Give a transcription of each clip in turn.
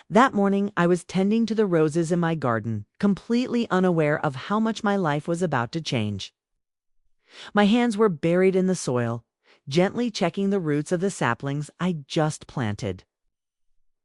That morning, I was tending to the roses in my garden, completely unaware of how much my life was about to change. My hands were buried in the soil, gently checking the roots of the saplings I just planted.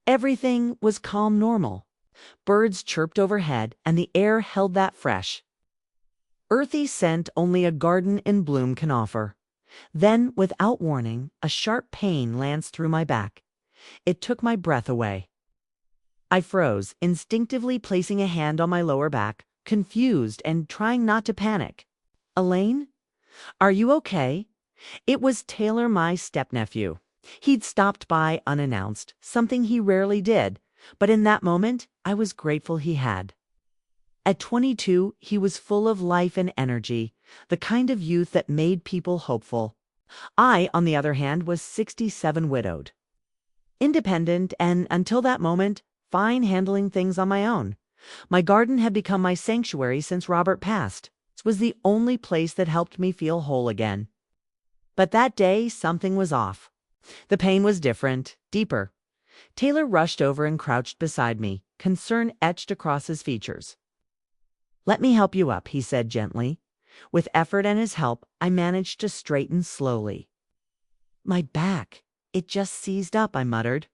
Everything was calm normal. Birds chirped overhead, and the air held that fresh, earthy scent only a garden in bloom can offer. Then, without warning, a sharp pain lanced through my back. It took my breath away. I froze, instinctively placing a hand on my lower back, confused and trying not to panic. "Elaine? Are you okay?" It was Taylor, my step-nephew. He'd stopped by unannounced, something he rarely did, but in that moment, I was grateful he had. At 22, he was full of life and energy, the kind of youth that made people hopeful. I, on the other hand, was 67, widowed, independent, and until that moment, fine handling things on my own. My garden had become my sanctuary since Robert passed. It was the only place that helped me feel whole again. But that day, something was off. The pain was different, deeper. Taylor rushed over and crouched beside me, concern etched across his features. "Let me help you up," he said gently. With effort and his help, I managed to straighten slowly. "My back, it just seized up," I muttered.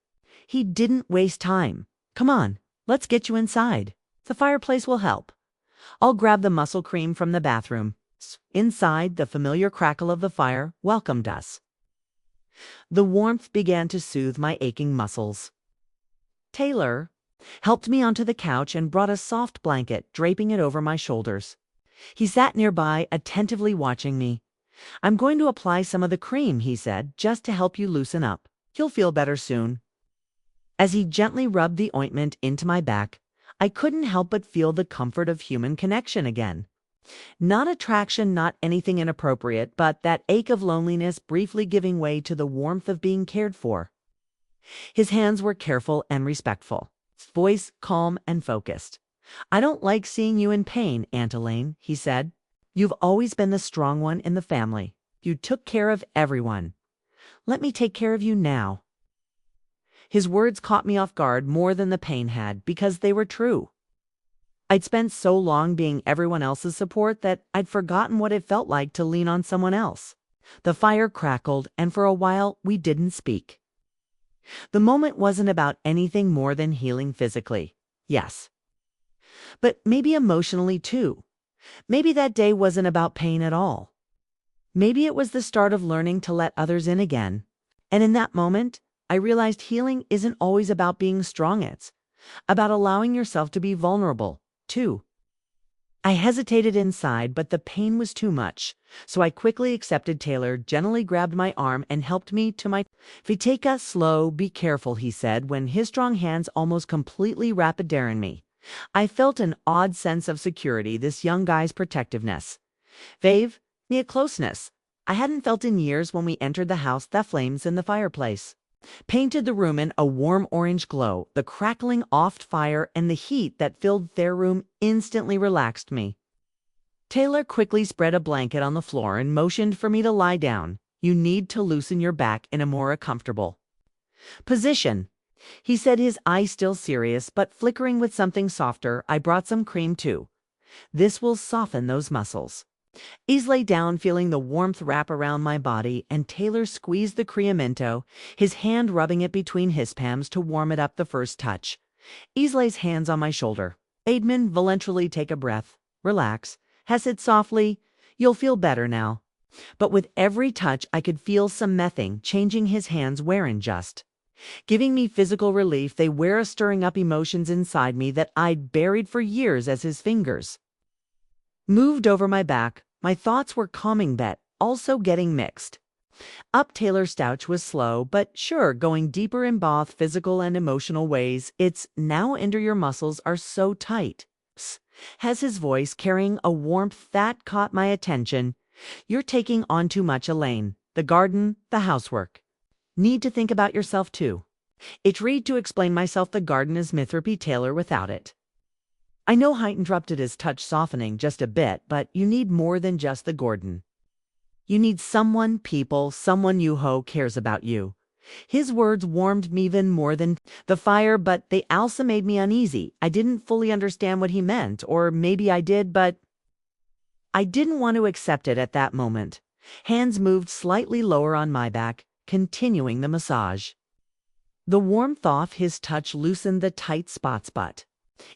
He didn't waste time. "Come on, let's get you inside. The fireplace will help. I'll grab the muscle cream from the bathroom." Inside, the familiar crackle of the fire welcomed us. The warmth began to soothe my aching muscles. Taylor helped me onto the couch and brought a soft blanket, draping it over my shoulders. He sat nearby, attentively watching me. "I'm going to apply some of the cream," he said, "just to help you loosen up. You'll feel better soon." As he gently rubbed the ointment into my back, I couldn't help but feel the comfort of human connection again. Not attraction, not anything inappropriate, but that ache of loneliness briefly giving way to the warmth of being cared for. His hands were careful and respectful, his voice calm and focused. "I don't like seeing you in pain, Aunt Elaine," he said. "You've always been the strong one in the family. You took care of everyone. Let me take care of you now." His words caught me off guard more than the pain had, because they were true. I'd spent so long being everyone else's support that I'd forgotten what it felt like to lean on someone else. The fire crackled, and for a while we didn't speak. The moment wasn't about anything more than healing physically, yes, but maybe emotionally too. Maybe that day wasn't about pain at all. Maybe it was the start of learning to let others in again. And in that moment, I realized healing isn't always about being strong. It's about allowing yourself to be vulnerable, too. I hesitated inside, but the pain was too much, so I quickly accepted. Taylor gently grabbed my arm and helped me to my feet. "Take us slow, be careful," he said, when his strong hands almost completely wrapped around me. I felt an odd sense of security, this young guy's protectiveness. Gave me a closeness I hadn't felt in years. When we entered the house, the flames in the fireplace painted the room in a warm orange glow. The crackling off fire and the heat that filled their room instantly relaxed me. Taylor quickly spread a blanket on the floor and motioned for me to lie down. "You need to loosen your back in a more comfortable position," he said, his eyes still serious but flickering with something softer. "I brought some cream too. This will soften those muscles." Ease lay down, feeling the warmth wrap around my body, and Taylor squeezed the creamento, his hand rubbing it between his palms to warm it up. The first touch. Easley's hands on my shoulder. "Aidman, voluntarily take a breath. Relax." Hess said softly, "You'll feel better now." But with every touch, I could feel some mething changing. His hands weren't just giving me physical relief, they were stirring up emotions inside me that I'd buried for years. As his fingers moved over my back, my thoughts were calming but also getting mixed. Up Taylor's stouch was slow but sure, going deeper in both physical and emotional ways. "It's now under your muscles are so tight," has his voice carrying a warmth that caught my attention. "You're taking on too much, Elaine. The garden, the housework. Need to think about yourself too." It read to explain myself. "The garden is mytherapy, Taylor, without it." I know I interrupted, his touch softening just a bit, "but you need more than just the garden. You need someone, someone you cares about you. His words warmed me even more than the fire, but they also made me uneasy. I didn't fully understand what he meant, or maybe I did, but I didn't want to accept it at that moment. Hands moved slightly lower on my back, continuing the massage. The warmth off his touch loosened the tight spots, but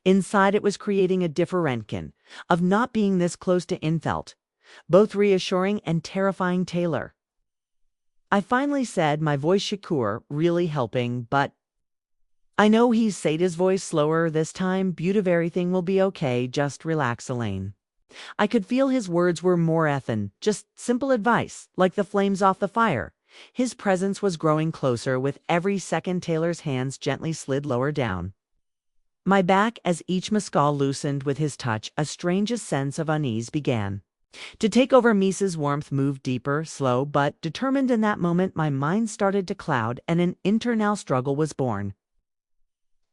inside it was creating a differential of not being this close to infelt, both reassuring and terrifying. Taylor, I finally said, my voice shakur, really helping, but I know, he said, his voice slower this time. Beautiful, everything will be okay, just relax, Elaine. I could feel his words were more ethan, just simple advice, like the flames off the fire. His presence was growing closer with every second. Taylor's hands gently slid lower down my back as each mescal loosened with his touch. A strangest sense of unease began to take over me. His warmth moved deeper, slow but determined. In that moment, my mind started to cloud and an internal struggle was born.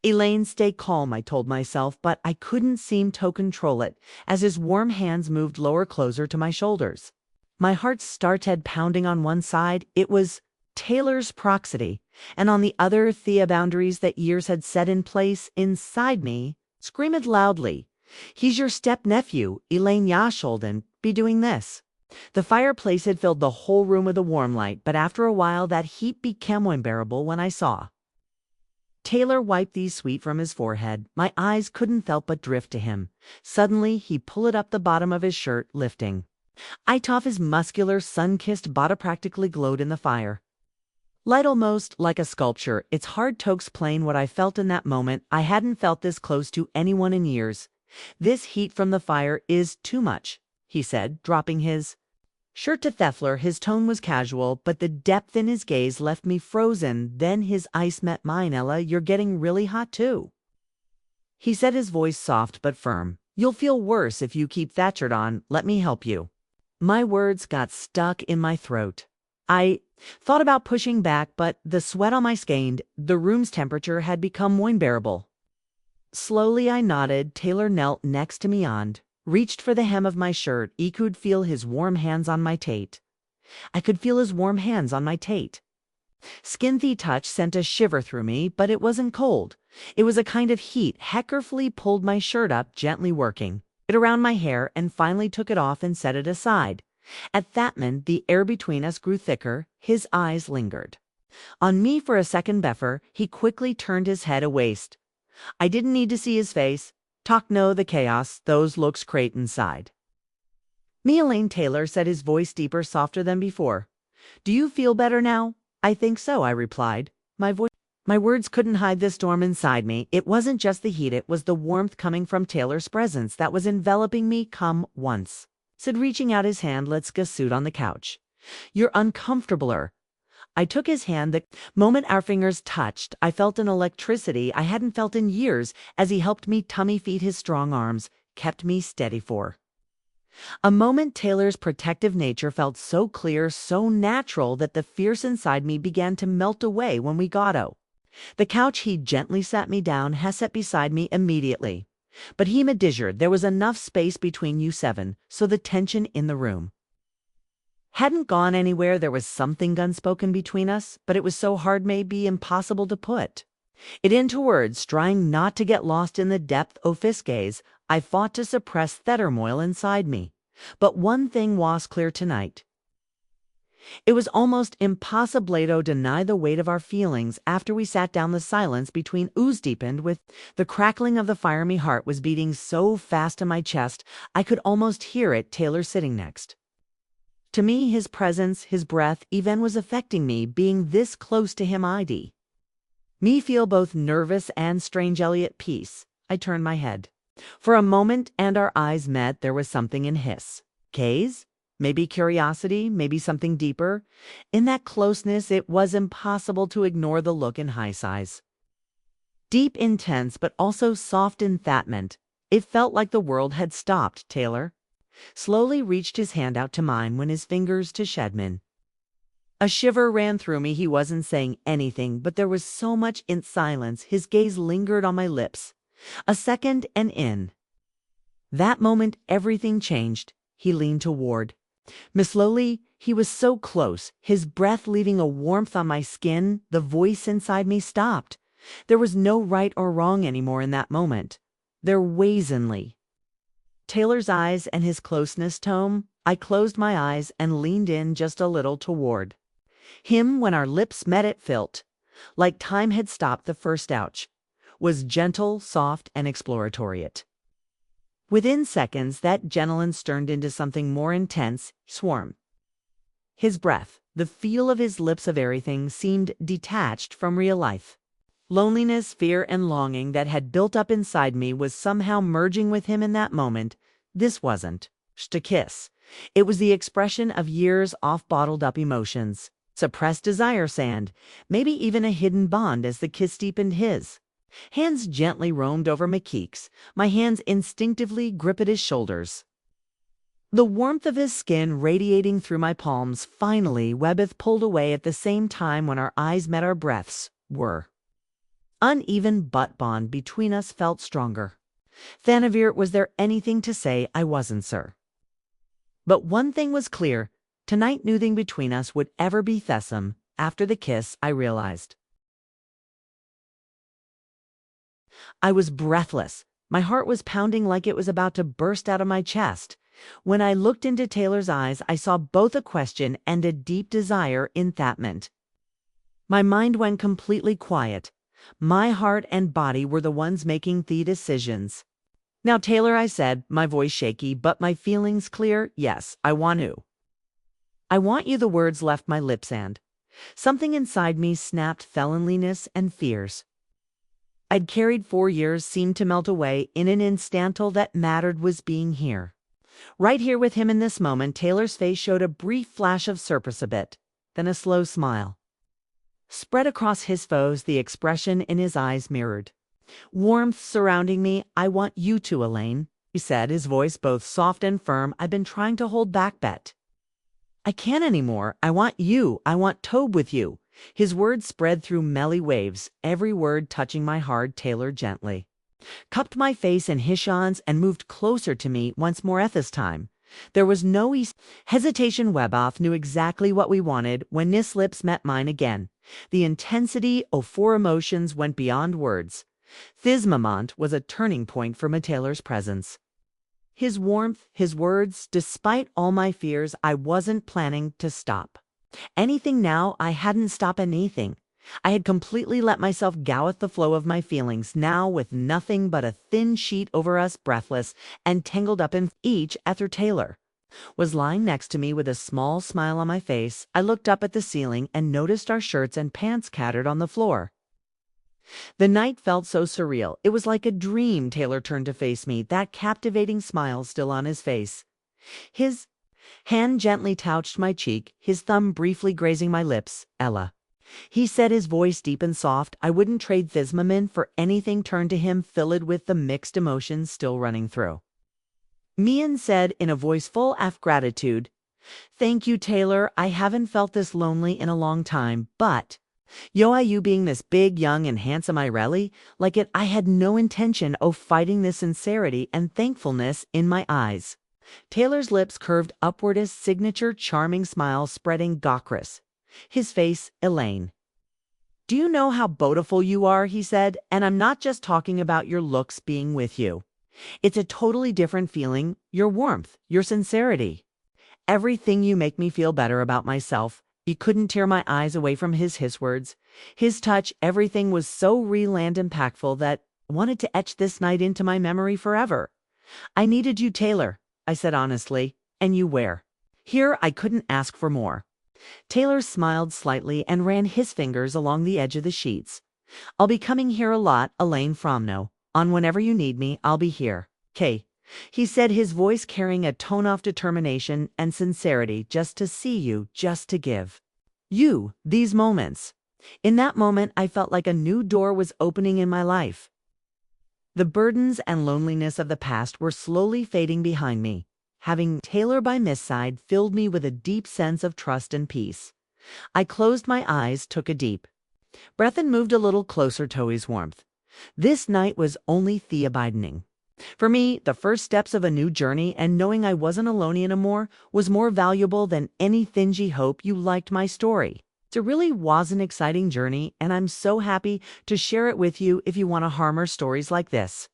Elaine, stay calm, I told myself, but I couldn't seem to control it as his warm hands moved lower, closer to my shoulders. My heart started pounding. On one side, it was Taylor's proximity, and on the other, the boundaries that years had set in place. Inside me screamed loudly, he's your step-nephew, Elaine. Ya shouldn't be doing this. The fireplace had filled the whole room with a warm light, but after a while that heat became unbearable when I saw Taylor wipe these sweat from his forehead. My eyes couldn't help but drift to him. Suddenly, he pulled up the bottom of his shirt, lifting it off. His muscular, sun-kissed body practically glowed in the fire, light almost like a sculpture. It's hard to explain what I felt in that moment. I hadn't felt this close to anyone in years. This heat from the fire is too much, he said, dropping his shirt to Theffler. His tone was casual, but the depth in his gaze left me frozen. Then his eyes met mine. Ella, you're getting really hot too, he said, his voice soft but firm. You'll feel worse if you keep that shirt on. Let me help you. My words got stuck in my throat. I thought about pushing back, but the sweat on my skin, the room's temperature had become more unbearable. Slowly I nodded. Taylor knelt next to me and reached for the hem of my shirt. I could feel his warm hands on my tate. I could feel his warm hands on my tate. Skin-the touch sent a shiver through me, but it wasn't cold. It was a kind of heat. He carefully pulled my shirt up, gently working it around my hair, and finally took it off and set it aside. At that moment, the air between us grew thicker. His eyes lingered on me for a second. Before he quickly turned his head away. I didn't need to see his face. Talk no the chaos, those looks crate inside me. Elaine, Taylor said, his voice deeper, softer than before. Do you feel better now? I think so, I replied. My words couldn't hide the storm inside me. It wasn't just the heat, it was the warmth coming from Taylor's presence that was enveloping me. Come once, said, reaching out his hand. Let's get suit on the couch. You're uncomfortabler. I took his hand. The moment our fingers touched, I felt an electricity I hadn't felt in years as he helped me tummy feed. His strong arms kept me steady for a moment. Taylor's protective nature felt so clear, so natural, that the fierce inside me began to melt away. When we got the couch, he gently sat me down. He sat beside me immediately. But he measured. There was enough space between you seven, so the tension in the room hadn't gone anywhere. There was something unspoken between us, but it was so hard, maybe impossible, to put it into words. Trying not to get lost in the depth of his gaze, I fought to suppress the turmoil inside me. But one thing was clear tonight. It was almost impossible to deny the weight of our feelings. After we sat down, the silence between us deepened with the crackling of the fire. My heart was beating so fast in my chest I could almost hear it. Taylor sitting next to me, his presence, his breath even was affecting me. Being this close to him, I'd me feel both nervous and strangely at peace. I turned my head for a moment and our eyes met. There was something in his gaze. Maybe curiosity, maybe something deeper. In that closeness, it was impossible to ignore the look in his eyes. Deep, intense, but also soft in that meant it felt like the world had stopped. Taylor slowly reached his hand out to mine when his fingers to Shedman. A shiver ran through me. He wasn't saying anything, but there was so much in silence. His gaze lingered on my lips. A second, and in that moment, everything changed. He leaned toward Miss Slowly, he was so close, his breath leaving a warmth on my skin, the voice inside me stopped. There was no right or wrong anymore in that moment. There wazenly. Taylor's eyes and his closeness tone, I closed my eyes and leaned in just a little toward him when our lips met. It felt like time had stopped. The first ouch was gentle, soft, and exploratory. Within seconds, that gentleness turned into something more intense, swarm. His breath, the feel of his lips, of everything seemed detached from real life. Loneliness, fear, and longing that had built up inside me was somehow merging with him in that moment. This wasn't just a kiss. It was the expression of years off bottled up emotions, suppressed desire, sand, maybe even a hidden bond. As the kiss deepened, his hands gently roamed over my cheeks. My hands instinctively gripped at his shoulders. The warmth of his skin radiating through my palms. Finally, Webbeth pulled away at the same time. When our eyes met, our breaths were uneven, but bond between us felt stronger. Thanavir, was there anything to say? I wasn't, sir. But one thing was clear. Tonight, nothing between us would ever be Thessum. After the kiss, I realized I was breathless. My heart was pounding like it was about to burst out of my chest. When I looked into Taylor's eyes, I saw both a question and a deep desire in Thatment. My mind went completely quiet. My heart and body were the ones making the decisions. Now, Taylor, I said, my voice shaky, but my feelings clear. Yes, I want to. I want you. The words left my lips and something inside me snapped. Felonliness and fears I'd carried 4 years seemed to melt away in an instant. All that mattered was being here. Right here with him in this moment. Taylor's face showed a brief flash of surprise, a bit, then a slow smile spread across his foes. The expression in his eyes mirrored warmth surrounding me. I want you to, Elaine, he said, his voice both soft and firm. I've been trying to hold back, Bet. I can't anymore. I want you. I want Tobe with you. His words spread through melly waves, every word touching my heart. Taylor gently cupped my face in his hands and moved closer to me once more. At this time, there was no hesitation. Weboff knew exactly what we wanted. When his lips met mine again, the intensity of 4 emotions went beyond words. This moment was a turning point for Taylor's presence. His warmth, his words, despite all my fears, I wasn't planning to stop anything now. I hadn't stopped anything. I had completely let myself go with the flow of my feelings, now with nothing but a thin sheet over us, breathless and tangled up in each. Ether Taylor was lying next to me with a small smile on my face. I looked up at the ceiling and noticed our shirts and pants scattered on the floor. The night felt so surreal. It was like a dream. Taylor turned to face me, that captivating smile still on his face. His hand gently touched my cheek, his thumb briefly grazing my lips. Ella, he said, his voice deep and soft. I wouldn't trade this moment for anything. Turned to him, filled with the mixed emotions still running through me, and said in a voice full of gratitude, thank you, Taylor. I haven't felt this lonely in a long time, but you being this big, young, and handsome, I really like it. I had no intention of fighting this sincerity and thankfulness in my eyes. Taylor's lips curved upward, his signature charming smile spreading gawkris. His face, Elaine. Do you know how beautiful you are, he said, and I'm not just talking about your looks being with you. It's a totally different feeling, your warmth, your sincerity. Everything you make me feel better about myself. He couldn't tear my eyes away from his words. His touch, everything was so real and impactful that I wanted to etch this night into my memory forever. I needed you, Taylor, I said honestly, and you were here. I couldn't ask for more. Taylor smiled slightly and ran his fingers along the edge of the sheets. I'll be coming here a lot, Elaine Fromno. On whenever you need me, I'll be here. Kay, he said, his voice carrying a tone of determination and sincerity. Just to see you, just to give you these moments. In that moment, I felt like a new door was opening in my life. The burdens and loneliness of the past were slowly fading behind me. Having Taylor by my side filled me with a deep sense of trust and peace. I closed my eyes, took a deep breath, and moved a little closer to his warmth. This night was only the abiding For me, the first steps of a new journey and knowing I wasn't alone anymore was more valuable than any thingy hope you liked my story. It really was an exciting journey, and I'm so happy to share it with you if you want to harm stories like this.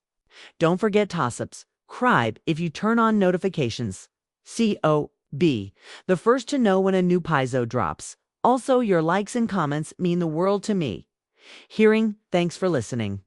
Don't forget to subscribe if you turn on notifications. COB, the first to know when a new Paizo drops. Also, your likes and comments mean the world to me. Thanks for listening.